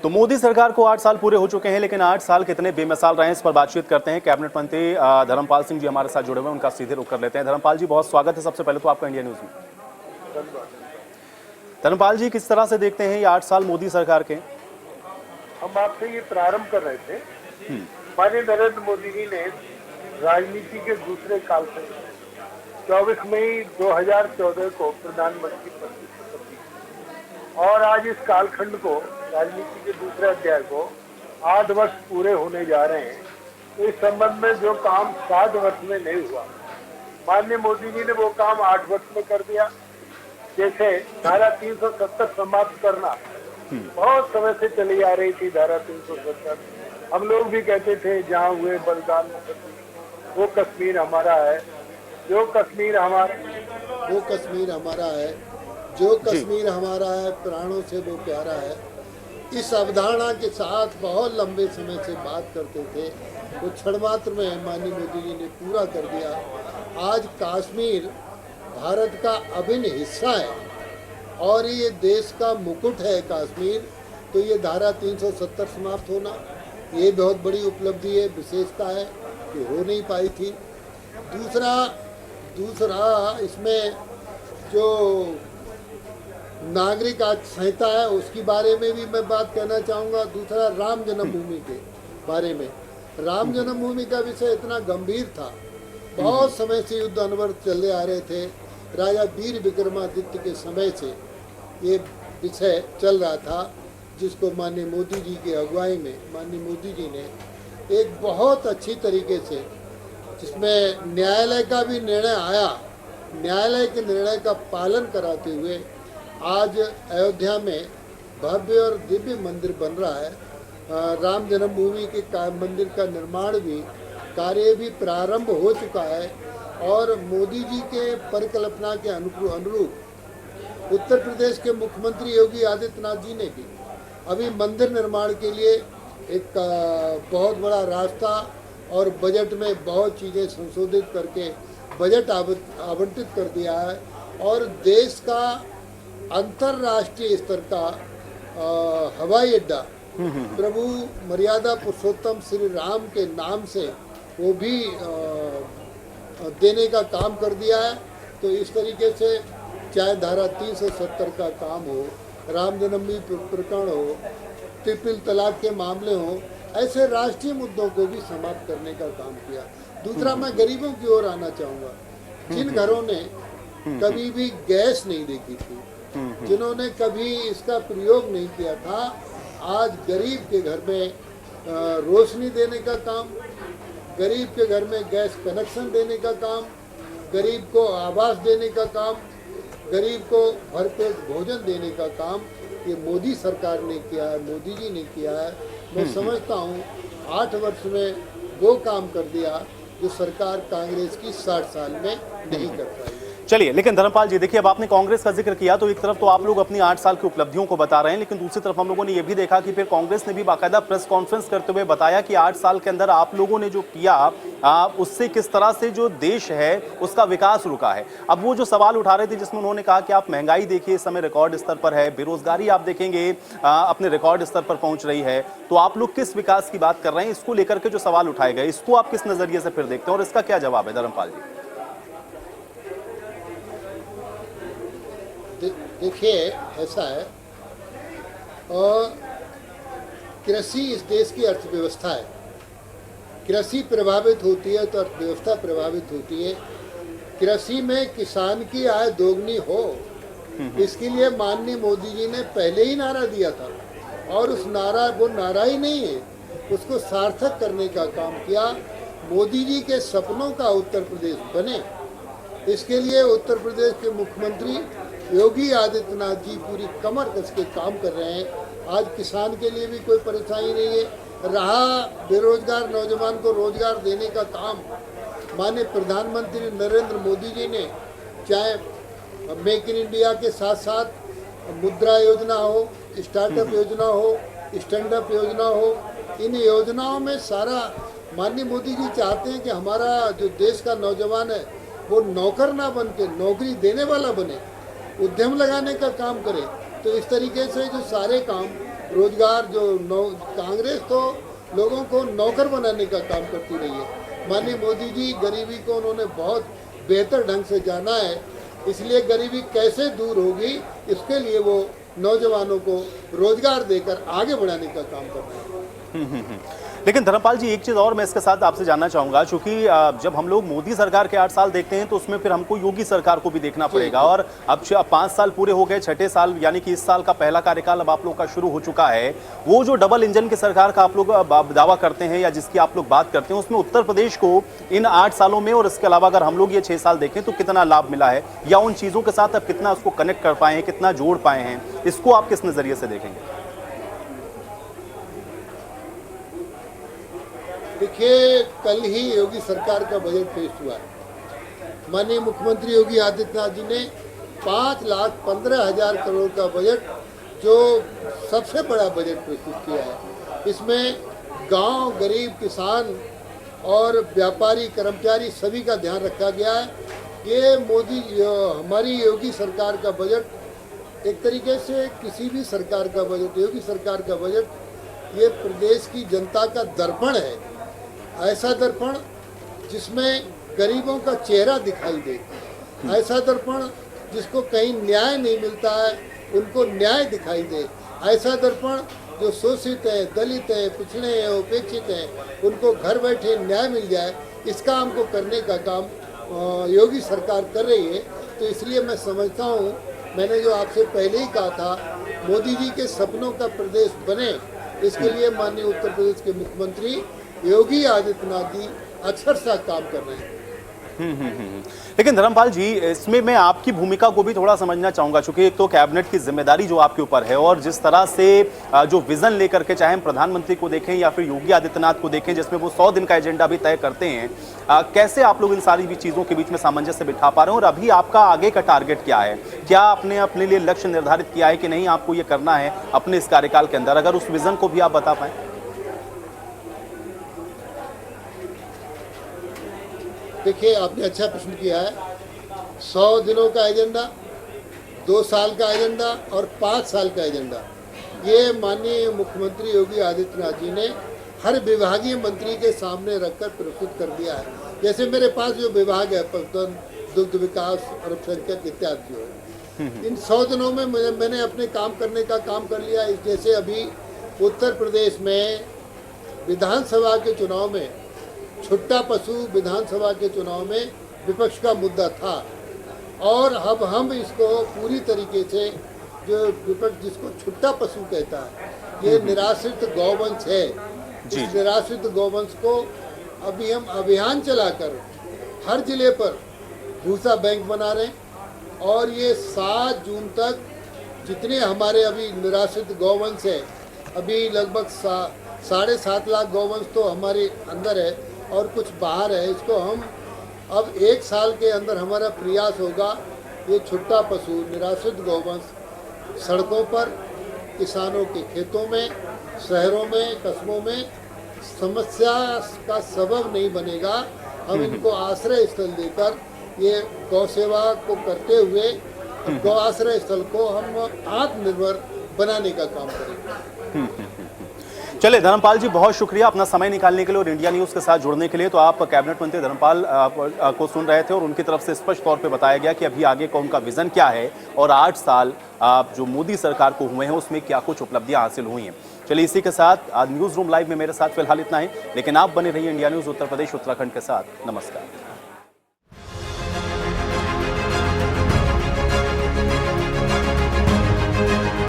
तो मोदी सरकार को 8 साल पूरे हो चुके हैं, लेकिन 8 साल कितने बेमिसाल रहे हैं इस पर बातचीत करते हैं। कैबिनेट मंत्री धर्मपाल सिंह जी हमारे साथ जुड़े हुए हैं, उनका सीधे रुख कर लेते हैं। धर्मपाल जी, बहुत स्वागत है सबसे पहले तो आपका इंडिया न्यूज में। धर्मपाल जी, किस तरह से देखते हैं ये 8 साल मोदी सरकार के? हम आपसे ये प्रारंभ कर रहे थे, माननीय नरेंद्र मोदी जी ने राजनीति के दूसरे कालखंड 24 मई 2014 को प्रधानमंत्री पद की शपथ ली और आज इस कालखंड को, राजनीति के दूसरे अध्याय को 8 वर्ष पूरे होने जा रहे हैं। तो इस संबंध में जो काम 7 वर्ष में नहीं हुआ, माननीय मोदी जी ने वो काम 8 वर्ष में कर दिया। जैसे धारा 370 समाप्त करना, बहुत समय से चली आ रही थी धारा 370। हम लोग भी कहते थे जहाँ हुए बलिदान वो कश्मीर हमारा है, जो कश्मीर हमारा वो कश्मीर हमारा है, जो कश्मीर हमारा है, प्राणों से वो प्यारा है। इस अवधारणा के साथ बहुत लंबे समय से बात करते थे, वो क्षण मात्र में माननीय मोदी जी ने पूरा कर दिया। आज कश्मीर भारत का अभिन्न हिस्सा है और ये देश का मुकुट है कश्मीर। तो ये धारा 370 समाप्त होना, ये बहुत बड़ी उपलब्धि है, विशेषता है कि हो नहीं पाई थी। दूसरा इसमें जो नागरिक संहिता है उसके बारे में भी मैं बात कहना चाहूँगा। दूसरा, राम जन्मभूमि के बारे में। राम जन्मभूमि का विषय इतना गंभीर था, बहुत समय से युद्ध अनवरत चले आ रहे थे। राजा वीर विक्रमादित्य के समय से ये विषय चल रहा था, जिसको माननीय मोदी जी की अगुवाई में माननीय मोदी जी ने एक बहुत अच्छी तरीके से, जिसमें न्यायालय का भी निर्णय आया, न्यायालय के निर्णय का पालन कराते हुए आज अयोध्या में भव्य और दिव्य मंदिर बन रहा है। राम जन्मभूमि के मंदिर का निर्माण भी, कार्य भी प्रारंभ हो चुका है और मोदी जी के परिकल्पना के अनुरूप उत्तर प्रदेश के मुख्यमंत्री योगी आदित्यनाथ जी ने भी अभी मंदिर निर्माण के लिए एक बहुत बड़ा रास्ता और बजट में बहुत चीज़ें संशोधित करके बजट आवंटित कर दिया है और देश का अंतर्राष्ट्रीय स्तर का हवाई अड्डा प्रभु मर्यादा पुरुषोत्तम श्री राम के नाम से वो भी देने का काम कर दिया है। तो इस तरीके से चाहे धारा 370 का काम हो, राम जन्मभूमि प्रकरण हो, ट्रिपल तलाक के मामले हो, ऐसे राष्ट्रीय मुद्दों को भी समाप्त करने का काम किया। दूसरा, मैं गरीबों की ओर आना चाहूँगा। जिन घरों ने कभी भी गैस नहीं देखी थी, जिन्होंने कभी इसका प्रयोग नहीं किया था, आज गरीब के घर में रोशनी देने का काम, गरीब के घर में गैस कनेक्शन देने का काम, गरीब को आवास देने का काम, गरीब को भरपेट भोजन देने का काम ये मोदी सरकार ने किया है, मोदी जी ने किया है। मैं समझता हूँ 8 वर्ष में वो काम कर दिया जो सरकार कांग्रेस की 60 साल में नहीं कर पाई। चलिए, लेकिन धर्मपाल जी देखिए, अब आपने कांग्रेस का जिक्र किया तो एक तरफ तो आप लोग अपनी 8 साल की उपलब्धियों को बता रहे हैं, लेकिन दूसरी तरफ हम लोगों ने ये भी देखा कि फिर कांग्रेस ने भी बाकायदा प्रेस कॉन्फ्रेंस करते हुए बताया कि 8 साल के अंदर आप लोगों ने जो किया उससे किस तरह से जो देश है उसका विकास रुका है। अब वो जो सवाल उठा रहे थे जिसमें उन्होंने कहा कि आप महंगाई देखिए इस समय रिकॉर्ड स्तर पर है, बेरोजगारी आप देखेंगे अपने रिकॉर्ड स्तर पर पहुंच रही है, तो आप लोग किस विकास की बात कर रहे हैं? इसको लेकर के जो सवाल उठाए गए, इसको आप किस नजरिए से फिर देखते हैं और इसका क्या जवाब है धर्मपाल जी? देखिए, ऐसा है, और कृषि इस देश की अर्थव्यवस्था है। कृषि प्रभावित होती है तो अर्थव्यवस्था प्रभावित होती है। कृषि में किसान की आय दोगुनी हो, इसके लिए माननीय मोदी जी ने पहले ही नारा दिया था और वो नारा ही नहीं है, उसको सार्थक करने का काम किया। मोदी जी के सपनों का उत्तर प्रदेश बने, इसके लिए उत्तर प्रदेश के मुख्यमंत्री योगी आदित्यनाथ जी पूरी कमर कस के काम कर रहे हैं। आज किसान के लिए भी कोई परेशानी नहीं है। रहा बेरोजगार नौजवान को रोजगार देने का काम, माननीय प्रधानमंत्री नरेंद्र मोदी जी ने, चाहे मेक इन इंडिया के साथ साथ मुद्रा योजना हो, स्टार्टअप योजना हो, स्टैंड अप योजना हो, इन योजनाओं में सारा माननीय मोदी जी चाहते हैं कि हमारा जो देश का नौजवान है वो नौकर ना बन के नौकरी देने वाला बने, उद्यम लगाने का काम करे। तो इस तरीके से जो सारे काम रोजगार कांग्रेस तो लोगों को नौकर बनाने का काम करती रही है। माननीय मोदी जी गरीबी को उन्होंने बहुत बेहतर ढंग से जाना है, इसलिए गरीबी कैसे दूर होगी इसके लिए वो नौजवानों को रोजगार देकर आगे बढ़ाने का काम कर रहे हैं। लेकिन धर्मपाल जी, एक चीज और मैं इसके साथ आपसे जानना चाहूंगा, क्योंकि जब हम लोग मोदी सरकार के 8 साल देखते हैं तो उसमें फिर हमको योगी सरकार को भी देखना पड़ेगा, और अब 5 साल पूरे हो गए, छठे साल यानी कि इस साल का पहला कार्यकाल अब आप लोग का शुरू हो चुका है। वो जो डबल इंजन की सरकार का आप लोग दावा करते हैं या जिसकी आप लोग बात करते हैं, उसमें उत्तर प्रदेश को इन 8 सालों में और इसके अलावा अगर हम लोग ये 6 साल देखें तो कितना लाभ मिला है, या उन चीजों के साथ अब कितना उसको कनेक्ट कर पाए हैं, कितना जोड़ पाए हैं, इसको आप किस नजरिए से देखेंगे? देखिए, कल ही योगी सरकार का बजट पेश हुआ है। माननीय मुख्यमंत्री योगी आदित्यनाथ जी ने 5,15,000 करोड़ का बजट, जो सबसे बड़ा बजट प्रस्तुत किया है। इसमें गांव, गरीब, किसान और व्यापारी, कर्मचारी सभी का ध्यान रखा गया है। ये हमारी योगी सरकार का बजट एक तरीके से किसी भी सरकार का बजट, योगी सरकार का बजट ये प्रदेश की जनता का दर्पण है। ऐसा दर्पण जिसमें गरीबों का चेहरा दिखाई दे, ऐसा दर्पण जिसको कहीं न्याय नहीं मिलता है उनको न्याय दिखाई दे, ऐसा दर्पण जो शोषित है, दलित है, पिछड़े हैं, उपेक्षित हैं, उनको घर बैठे न्याय मिल जाए, इसका हमको करने का काम योगी सरकार कर रही है। तो इसलिए मैं समझता हूँ, मैंने जो आपसे पहले ही कहा था, मोदी जी के सपनों का प्रदेश बने, इसके लिए माननीय उत्तर प्रदेश के मुख्यमंत्री योगी आदित्यनाथ जी अक्षरशः काम कर रहे हैं। लेकिन धर्मपाल जी, इसमें मैं आपकी भूमिका को भी थोड़ा समझना चाहूंगा, क्योंकि एक तो कैबिनेट की जिम्मेदारी जो आपके ऊपर है, और जिस तरह से जो विजन लेकर के, चाहे हम प्रधानमंत्री को देखें या फिर योगी आदित्यनाथ को देखें, जिसमें वो 100 दिन का एजेंडा भी तय करते हैं, कैसे आप लोग इन सारी भी चीजों के बीच में सामंजस्य बिठा पा रहे हैं? और अभी आपका आगे का टारगेट क्या है? क्या आपने अपने लिए लक्ष्य निर्धारित किया है कि नहीं आपको ये करना है अपने इस कार्यकाल के अंदर? अगर उस विजन को भी आप बता पाए। देखिए, आपने अच्छा प्रश्न किया है। 100 दिनों का एजेंडा, 2 साल का एजेंडा और 5 साल का एजेंडा, ये माननीय मुख्यमंत्री योगी आदित्यनाथ जी ने हर विभागीय मंत्री के सामने रखकर प्रस्तुत कर दिया है। जैसे मेरे पास जो विभाग है, पशुधन, दुग्ध विकास, अल्पसंख्यक इत्यादि, जो है, इन 100 दिनों में मैंने अपने काम करने का काम कर लिया। जैसे अभी उत्तर प्रदेश में विधानसभा के चुनाव में, छुट्टा पशु विधानसभा के चुनाव में विपक्ष का मुद्दा था, और अब हम इसको पूरी तरीके से, जो विपक्ष जिसको छुट्टा पशु कहता है, ये निराश्रित गौवंश है, इस निराश्रित गौवंश को अभी हम अभियान चलाकर हर जिले पर भूसा बैंक बना रहे हैं, और ये 7 जून तक जितने हमारे अभी निराश्रित गौवंश है, अभी लगभग 7.5 लाख गौवंश तो हमारे अंदर है और कुछ बाहर है, इसको हम अब 1 साल के अंदर हमारा प्रयास होगा, ये छुट्टा पशु निराश्रित गौवंश सड़कों पर, किसानों के खेतों में, शहरों में, कस्बों में समस्या का सबब नहीं बनेगा। हम इनको आश्रय स्थल देकर ये गौ सेवा को करते हुए गौ आश्रय स्थल को हम आत्मनिर्भर बनाने का काम करेंगे। चलिए धर्मपाल जी, बहुत शुक्रिया अपना समय निकालने के लिए और इंडिया न्यूज़ के साथ जुड़ने के लिए। तो आप कैबिनेट मंत्री धर्मपाल को सुन रहे थे, और उनकी तरफ से स्पष्ट तौर पे बताया गया कि अभी आगे का उनका विजन क्या है, और 8 साल जो मोदी सरकार को हुए हैं उसमें क्या कुछ उपलब्धियां हासिल हुई हैं। चलिए, इसी के साथ आज न्यूज़ रूम लाइव में मेरे साथ फिलहाल इतना ही, लेकिन आप बने रहिए इंडिया न्यूज़ उत्तर प्रदेश उत्तराखंड के साथ। नमस्कार।